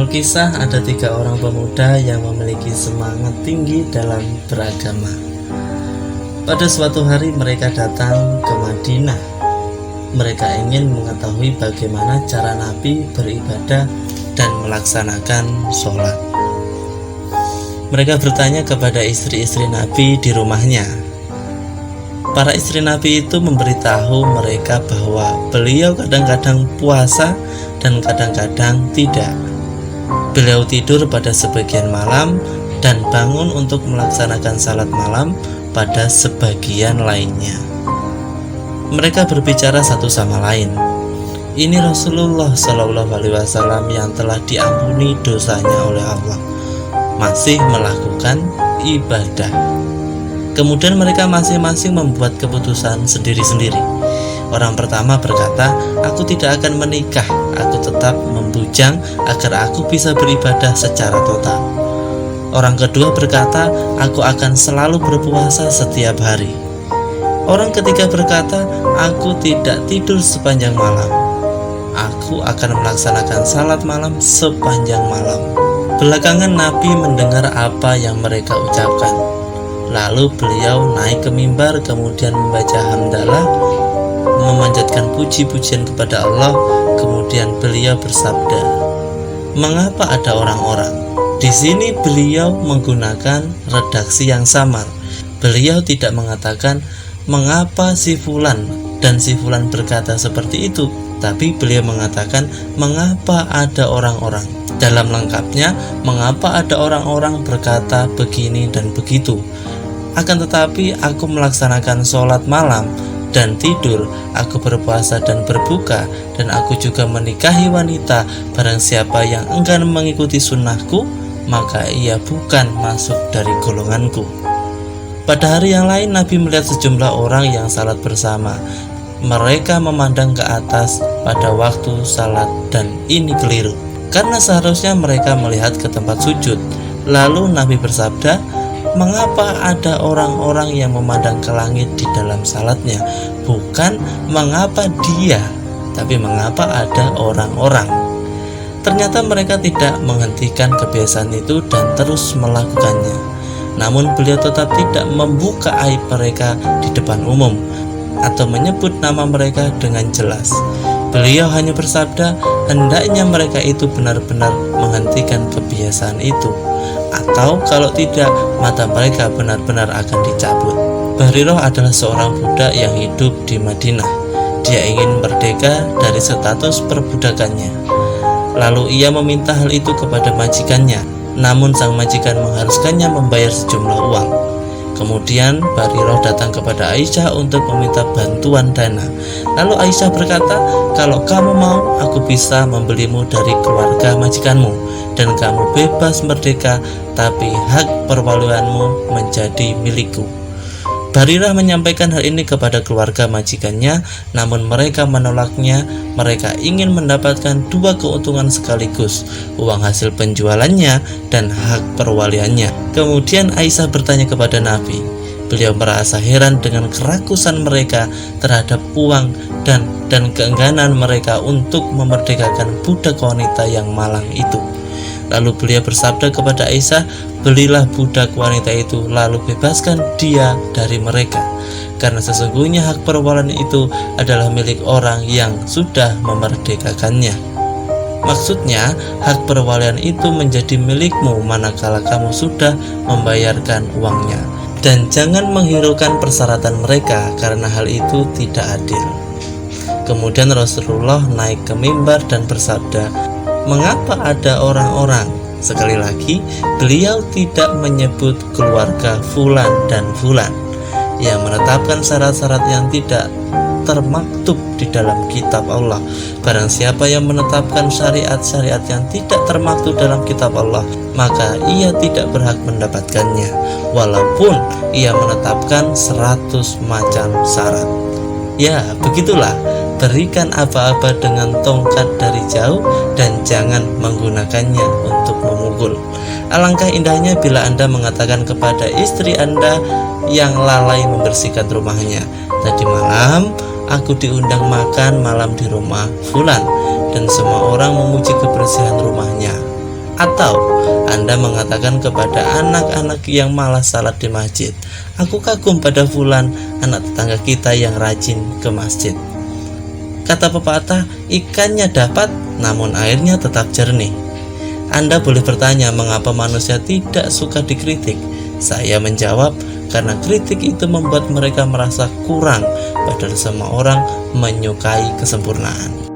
Alkisah ada 3 orang pemuda yang memiliki semangat tinggi dalam beragama. Pada suatu hari mereka datang ke Madinah. Mereka ingin mengetahui bagaimana cara Nabi beribadah dan melaksanakan sholat. Mereka bertanya kepada istri-istri Nabi di rumahnya. Para istri Nabi itu memberitahu mereka bahwa beliau kadang-kadang puasa dan kadang-kadang tidak. Beliau tidur pada sebagian malam dan bangun untuk melaksanakan salat malam pada sebagian lainnya. Mereka berbicara satu sama lain. Ini Rasulullah Shallallahu Alaihi Wasallam yang telah diampuni dosanya oleh Allah, masih melakukan ibadah. Kemudian mereka masing-masing membuat keputusan sendiri-sendiri. Orang pertama berkata, aku tidak akan menikah, aku tetap membujang agar aku bisa beribadah secara total. Orang kedua berkata, aku akan selalu berpuasa setiap hari. Orang ketiga berkata, aku tidak tidur sepanjang malam, aku akan melaksanakan salat malam sepanjang malam. Belakangan Nabi mendengar apa yang mereka ucapkan. Lalu beliau naik ke mimbar, kemudian membaca hamdalah, memanjatkan puji-pujian kepada Allah. Kemudian beliau bersabda, mengapa ada orang-orang? Di sini beliau menggunakan redaksi yang samar. Beliau tidak mengatakan mengapa si fulan dan si fulan berkata seperti itu, tapi beliau mengatakan mengapa ada orang-orang. Dalam lengkapnya, mengapa ada orang-orang berkata begini dan begitu. Akan tetapi aku melaksanakan sholat malam dan tidur, aku berpuasa dan berbuka, dan aku juga menikahi wanita. Barang siapa yang enggan mengikuti sunnahku, maka ia bukan masuk dari golonganku. Pada hari yang lain Nabi melihat sejumlah orang yang salat bersama. Mereka memandang ke atas pada waktu salat, dan ini keliru, karena seharusnya mereka melihat ke tempat sujud. Lalu Nabi bersabda, mengapa ada orang-orang yang memandang ke langit di dalam salatnya? Bukan mengapa dia, tapi mengapa ada orang-orang. Ternyata mereka tidak menghentikan kebiasaan itu dan terus melakukannya. Namun beliau tetap tidak membuka aib mereka di depan umum atau menyebut nama mereka dengan jelas. Beliau hanya bersabda, hendaknya mereka itu benar-benar menghentikan kebiasaan itu, atau kalau tidak, mata mereka benar-benar akan dicabut. Bahriroh adalah seorang budak yang hidup di Madinah. Dia ingin merdeka dari status perbudakannya. Lalu ia meminta hal itu kepada majikannya, namun sang majikan mengharuskannya membayar sejumlah uang. Kemudian Bahriroh datang kepada Aisyah untuk meminta bantuan dana. Lalu Aisyah berkata, kalau kamu mau, aku bisa membelimu dari keluarga majikanmu, dan kamu bebas merdeka, tapi hak perwalianmu menjadi milikku. Bahriroh menyampaikan hal ini kepada keluarga majikannya, namun mereka menolaknya. Mereka ingin mendapatkan 2 keuntungan sekaligus, uang hasil penjualannya dan hak perwaliannya. Kemudian Aisyah bertanya kepada Nabi. Beliau merasa heran dengan kerakusan mereka terhadap uang dan keengganan mereka untuk memerdekakan budak wanita yang malang itu. Lalu beliau bersabda kepada Aisyah, belilah budak wanita itu, lalu bebaskan dia dari mereka, karena sesungguhnya hak perwalian itu adalah milik orang yang sudah memerdekakannya. Maksudnya, hak perwalian itu menjadi milikmu manakala kamu sudah membayarkan uangnya, dan jangan menghiraukan persyaratan mereka, karena hal itu tidak adil. Kemudian Rasulullah naik ke mimbar dan bersabda, mengapa ada orang-orang? Sekali lagi, beliau tidak menyebut keluarga fulan dan fulan, yang menetapkan syarat-syarat yang tidak termaktub di dalam kitab Allah. Barang siapa yang menetapkan syariat-syariat yang tidak termaktub dalam kitab Allah, maka ia tidak berhak mendapatkannya, walaupun ia menetapkan 100 macam syarat. Ya, begitulah. Berikan apa-apa dengan tongkat dari jauh dan jangan menggunakannya untuk memukul. Alangkah indahnya bila Anda mengatakan kepada istri Anda yang lalai membersihkan rumahnya, tadi malam aku diundang makan malam di rumah fulan, dan semua orang memuji kebersihan rumahnya. Atau Anda mengatakan kepada anak-anak yang malas salat di masjid, "Aku kagum pada fulan, anak tetangga kita yang rajin ke masjid." Kata pepatah, ikannya dapat namun airnya tetap jernih. Anda boleh bertanya mengapa manusia tidak suka dikritik. Saya menjawab, karena kritik itu membuat mereka merasa kurang, padahal semua orang menyukai kesempurnaan.